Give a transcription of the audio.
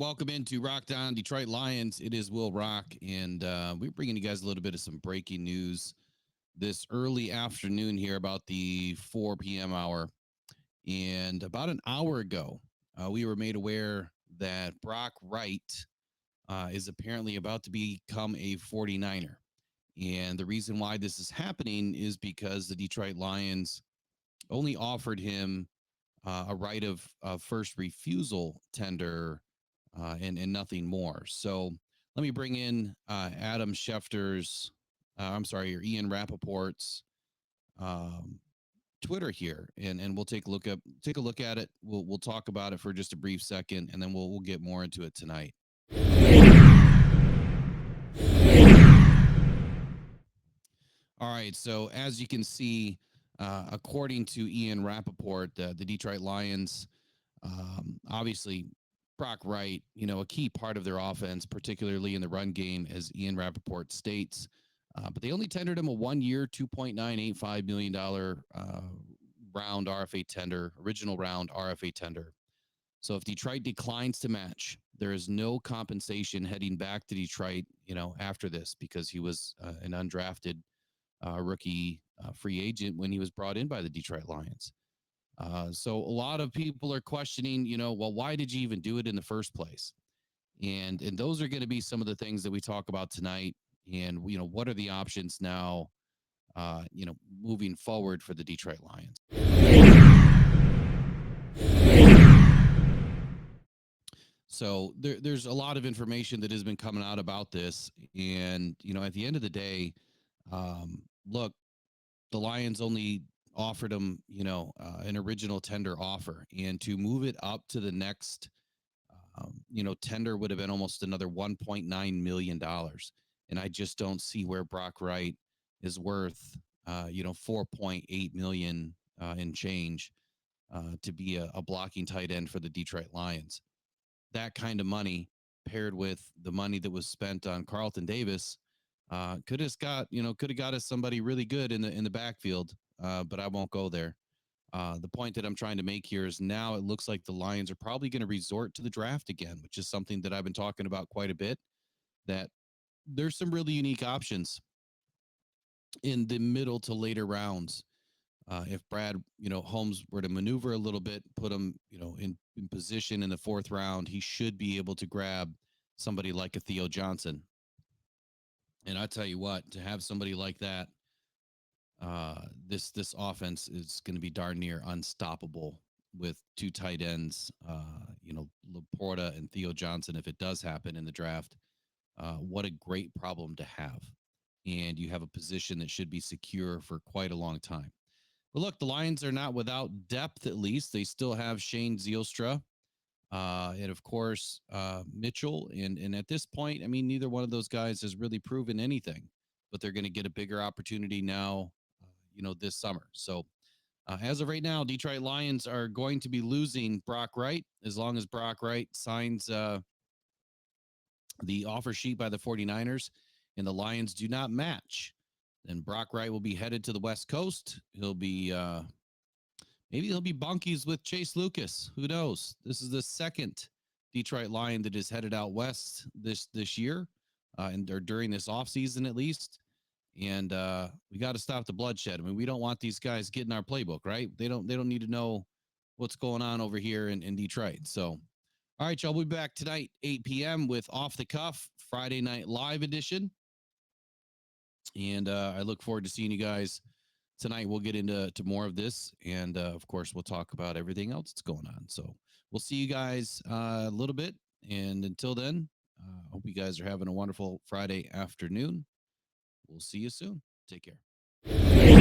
welcome into Rockdown Detroit Lions. It is Will Rock, and we're bringing you guys a little bit of some breaking news this early afternoon here about the 4 p.m. hour. And about an hour ago, we were made aware that Brock Wright is apparently about to become a 49er. And the reason why this is happening is because the Detroit Lions only offered him a right of first refusal tender and nothing more. So let me bring in Adam Schefter's, I'm sorry, or Ian Rappaport's um, Twitter here, and we'll take a look at it. We'll talk about it for just a brief second, and then we'll get more into it tonight. All right. So as you can see, according to Ian Rappaport, the Detroit Lions, obviously Brock Wright, a key part of their offense, particularly in the run game, as Ian Rappaport states. But they only tendered him a 1-year, $2.985 million round RFA tender, original round RFA tender. So if Detroit declines to match, there is no compensation heading back to Detroit, after this, because he was an undrafted rookie free agent when he was brought in by the Detroit Lions. So a lot of people are questioning, well, why did you even do it in the first place? And those are going to be some of the things that we talk about tonight. And what are the options now, moving forward for the Detroit Lions? So there's a lot of information that has been coming out about this, and at the end of the day, look, the Lions only offered him, an original tender offer, and to move it up to the next, tender would have been almost another $1.9 million. And I just don't see where Brock Wright is worth, 4.8 million in change to be a blocking tight end for the Detroit Lions. That kind of money paired with the money that was spent on Carlton Davis could have got us somebody really good in the backfield, but I won't go there. The point that I'm trying to make here is now it looks like the Lions are probably going to resort to the draft again, which is something that I've been talking about quite a bit. That there's some really unique options in the middle to later rounds. If Brad, Holmes were to maneuver a little bit, put him, in position in the fourth round, he should be able to grab somebody like a Theo Johnson. And I tell you what, to have somebody like that, this offense is going to be darn near unstoppable with two tight ends, Laporta and Theo Johnson. If it does happen in the draft, what a great problem to have. And you have a position that should be secure for quite a long time. But look, the Lions are not without depth, at least. They still have Shane Zielstra, and of course, Mitchell. And at this point, I mean, neither one of those guys has really proven anything, but they're going to get a bigger opportunity now, this summer. So as of right now, Detroit Lions are going to be losing Brock Wright as long as Brock Wright signs the offer sheet by the 49ers and the Lions do not match. Then Brock Wright will be headed to the West Coast. He'll be maybe he'll be bunkies with Chase Lucas. Who knows? This is the second Detroit Lion that is headed out west this year, or during this offseason at least. And we got to stop the bloodshed. I mean, we don't want these guys getting our playbook, right? They don't need to know what's going on over here in Detroit. So, all right, y'all, we'll be back tonight, 8 p.m. with Off the Cuff Friday Night Live edition. And I look forward to seeing you guys tonight. We'll get into more of this. And of course, we'll talk about everything else that's going on. So we'll see you guys a little bit. And until then, I hope you guys are having a wonderful Friday afternoon. We'll see you soon. Take care.